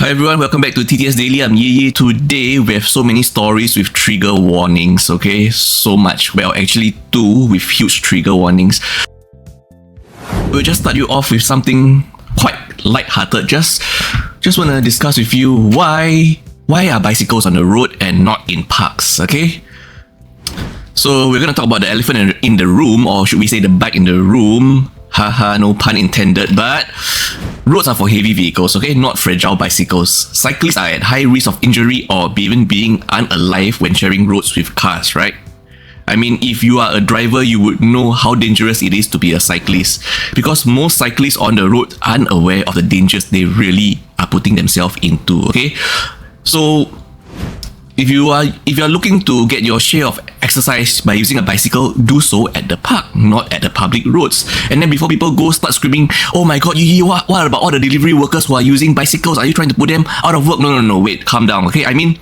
Hi everyone, welcome back to TTS Daily. I'm Yi. Today we have so many stories with trigger warnings, okay? So much. Well, actually two with huge trigger warnings. We'll just start you off with something quite light-hearted. Just want to discuss with you why are bicycles on the road and not in parks, okay? So we're going to talk about the elephant in the room, or should we say the bike in the room. Haha, no pun intended, but roads are for heavy vehicles, okay? Not fragile bicycles. Cyclists are at high risk of injury or even being unalive when sharing roads with cars, right? I mean, if you are a driver, you would know how dangerous it is to be a cyclist, because most cyclists on the road aren't aware of the dangers they really are putting themselves into, okay? So if you are looking to get your share of exercise by using a bicycle, do so at the park, not at the public roads. And then before people go start screaming, "Oh my god, what about all the delivery workers who are using bicycles? Are you trying to put them out of work?" No, wait, calm down, okay? I mean,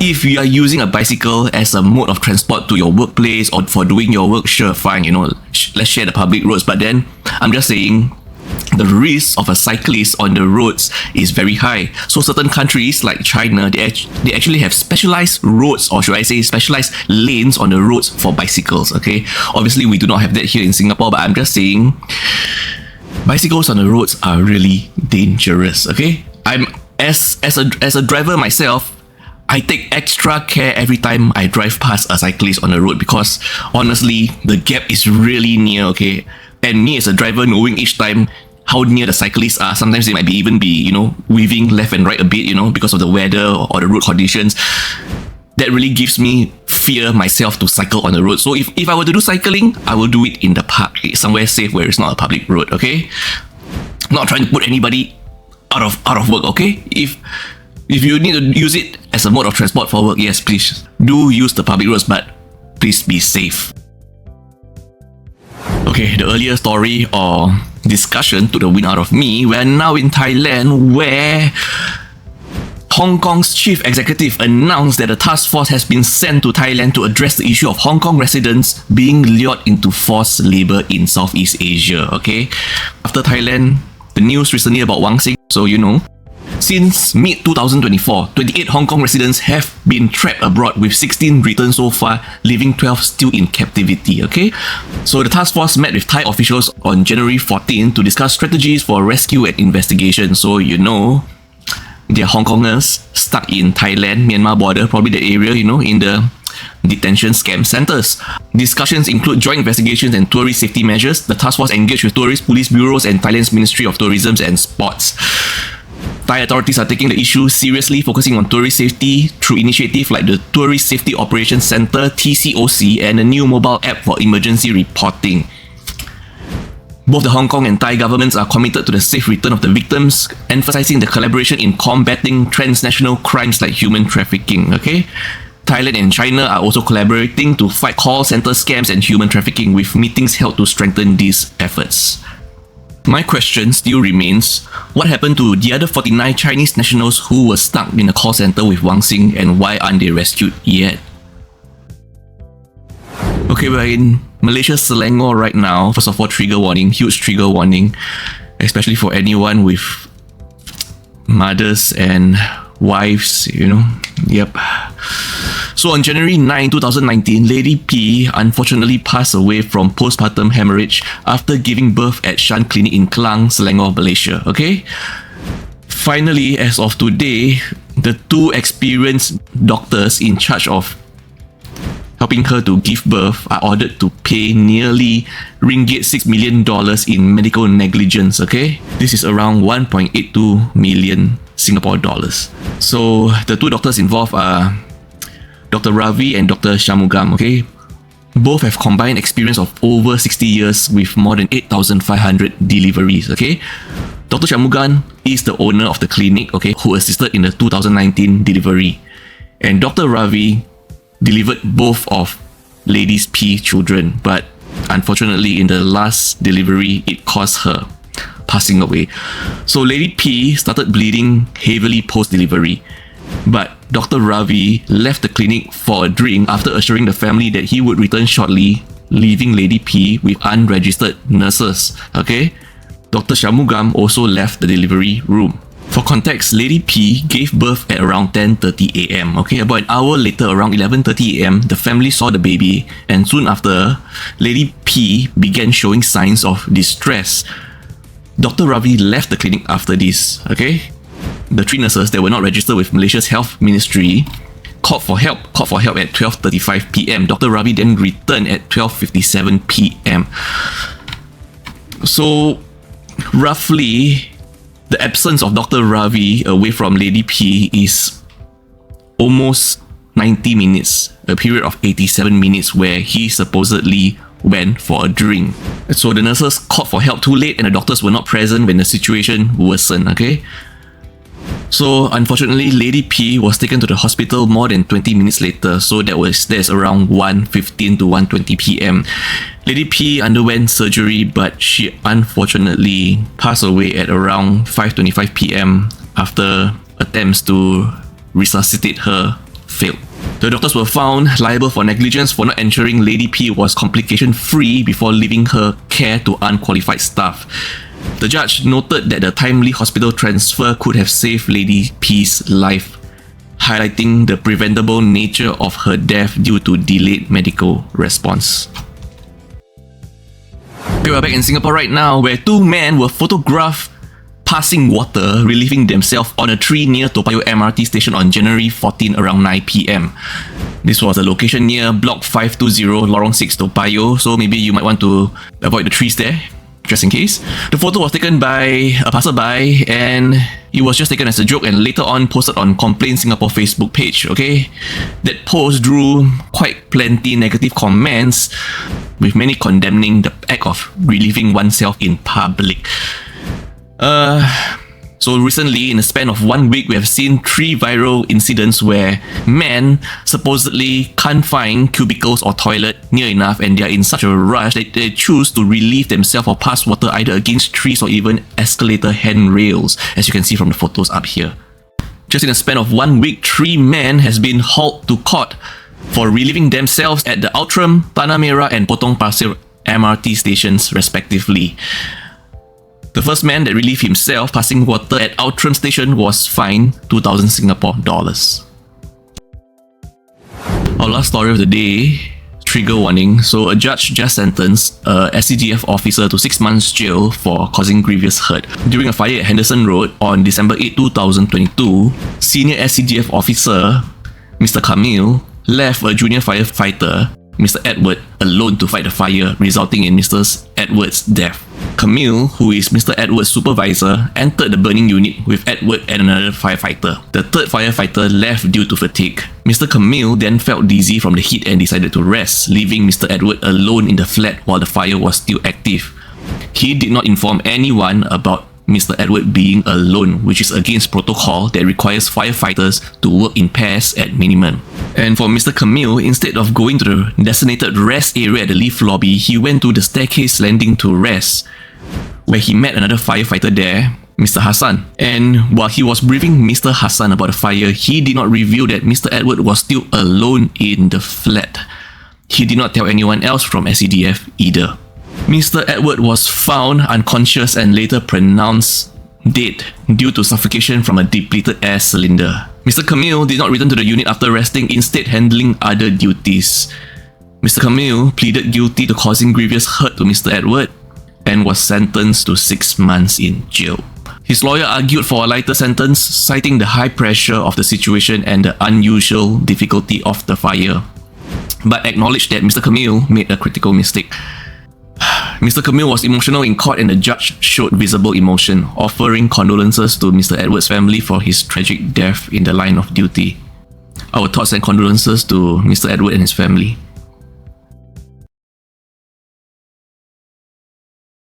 if you are using a bicycle as a mode of transport to your workplace or for doing your work, sure, fine, let's share the public roads. But then, I'm just saying, the risk of a cyclist on the roads is very high. So certain countries like China, they actually have specialized roads, or should I say specialized lanes on the roads for bicycles, okay? Obviously, we do not have that here in Singapore, but I'm just saying, bicycles on the roads are really dangerous, okay? As a driver myself, I take extra care every time I drive past a cyclist on the road, because honestly, the gap is really near, okay? And me as a driver, knowing each time how near the cyclists are, sometimes they might even be, weaving left and right a bit, because of the weather or the road conditions. That really gives me fear myself to cycle on the road. So if I were to do cycling, I will do it in the park, somewhere safe where it's not a public road, okay? Not trying to put anybody out of work, okay? If you need to use it as a mode of transport for work, yes, please do use the public roads, but please be safe. Okay, the earlier story or discussion took the wind out of me. We're now in Thailand, where Hong Kong's chief executive announced that a task force has been sent to Thailand to address the issue of Hong Kong residents being lured into forced labour in Southeast Asia, okay? After Thailand, the news recently about Wang Xing, so since mid-2024, 28 Hong Kong residents have been trapped abroad, with 16 returned so far, leaving 12 still in captivity, okay? So the task force met with Thai officials on January 14 to discuss strategies for rescue and investigation. So they're Hong Kongers stuck in Thailand, Myanmar border, probably the area, in the detention scam centers. Discussions include joint investigations and tourist safety measures. The task force engaged with tourist police bureaus and Thailand's Ministry of Tourism and Sports. Thai authorities are taking the issue seriously, focusing on tourist safety through initiatives like the Tourist Safety Operations Center, TCOC, and a new mobile app for emergency reporting. Both the Hong Kong and Thai governments are committed to the safe return of the victims, emphasizing the collaboration in combating transnational crimes like human trafficking, okay? Thailand and China are also collaborating to fight call center scams and human trafficking, with meetings held to strengthen these efforts. My question still remains, what happened to the other 49 Chinese nationals who were stuck in a call center with Wang Xing, and why aren't they rescued yet? Okay, we're in Malaysia, Selangor right now. First of all, trigger warning, huge trigger warning, especially for anyone with mothers and wives, Yep. So on January 9, 2019, Lady P unfortunately passed away from postpartum hemorrhage after giving birth at Shan Clinic in Kelang, Selangor, Malaysia, okay? Finally, as of today, the two experienced doctors in charge of helping her to give birth are ordered to pay nearly ringgit $6 million in medical negligence, okay? This is around 1.82 million Singapore dollars. So the two doctors involved are Dr. Ravi and Dr. Shamugam, okay? Both have combined experience of over 60 years with more than 8,500 deliveries, okay? Dr. Shamugam is the owner of the clinic, okay, who assisted in the 2019 delivery. And Dr. Ravi delivered both of Lady P's children, but unfortunately in the last delivery, it caused her passing away. So Lady P started bleeding heavily post-delivery, but Dr. Ravi left the clinic for a drink after assuring the family that he would return shortly, leaving Lady P with unregistered nurses, okay? Dr. Shamugam also left the delivery room. For context, Lady P gave birth at around 10:30 a.m. Okay, about an hour later, around 11:30 a.m., the family saw the baby, and soon after, Lady P began showing signs of distress. Dr. Ravi left the clinic after this. Okay, the 3 nurses that were not registered with Malaysia's Health Ministry called for help at 12:35 p.m. Dr. Ravi then returned at 12:57 p.m. So, roughly, the absence of Dr. Ravi away from Lady P is almost 90 minutes, a period of 87 minutes where he supposedly went for a drink. So the nurses called for help too late and the doctors were not present when the situation worsened, okay? So unfortunately, Lady P was taken to the hospital more than 20 minutes later, so that's around 1:15 to 1:20 p.m. Lady P underwent surgery, but she unfortunately passed away at around 5:25 p.m. after attempts to resuscitate her failed. The doctors were found liable for negligence for not ensuring Lady P was complication-free before leaving her care to unqualified staff. The judge noted that the timely hospital transfer could have saved Lady P's life, highlighting the preventable nature of her death due to delayed medical response. We are back in Singapore right now, where 2 men were photographed passing water, relieving themselves on a tree near Toa Payoh MRT station on January 14 around 9 p.m. This was a location near Block 520, Lorong 6, Toa Payoh, so maybe you might want to avoid the trees there, just in case. The photo was taken by a passerby and it was just taken as a joke and later on posted on Complain Singapore Facebook page, okay? That post drew quite plenty negative comments, with many condemning the act of relieving oneself in public. So recently, in the span of 1 week, we have seen 3 viral incidents where men supposedly can't find cubicles or toilet near enough and they are in such a rush that they choose to relieve themselves or pass water either against trees or even escalator handrails, as you can see from the photos up here. Just in the span of 1 week, 3 men has been hauled to court for relieving themselves at the Outram, Tanah Merah and Potong Pasir MRT stations respectively. The first man that relieved himself passing water at Outram station was fined 2,000 Singapore dollars. Our last story of the day, trigger warning. So a judge just sentenced a SCDF officer to 6 months jail for causing grievous hurt. During a fire at Henderson Road on December 8, 2022, senior SCDF officer Mr. Camille left a junior firefighter, Mr. Edward, alone to fight the fire, resulting in Mr. Edward's death. Camille, who is Mr. Edward's supervisor, entered the burning unit with Edward and another firefighter. The third firefighter left due to fatigue. Mr. Camille then felt dizzy from the heat and decided to rest, leaving Mr. Edward alone in the flat while the fire was still active. He did not inform anyone about Mr. Edward being alone, which is against protocol that requires firefighters to work in pairs at minimum. And for Mr. Camille, instead of going to the designated rest area at the lift lobby, he went to the staircase landing to rest, where he met another firefighter there, Mr. Hassan. And while he was briefing Mr. Hassan about the fire, he did not reveal that Mr. Edward was still alone in the flat. He did not tell anyone else from SCDF either. Mr. Edward was found unconscious and later pronounced dead due to suffocation from a depleted air cylinder. Mr. Camille did not return to the unit after resting, instead handling other duties. Mr. Camille pleaded guilty to causing grievous hurt to Mr. Edward and was sentenced to 6 months in jail. His lawyer argued for a lighter sentence, citing the high pressure of the situation and the unusual difficulty of the fire, but acknowledged that Mr. Camille made a critical mistake. Mr. Camille was emotional in court and the judge showed visible emotion, offering condolences to Mr. Edward's family for his tragic death in the line of duty. Our thoughts and condolences to Mr. Edward and his family.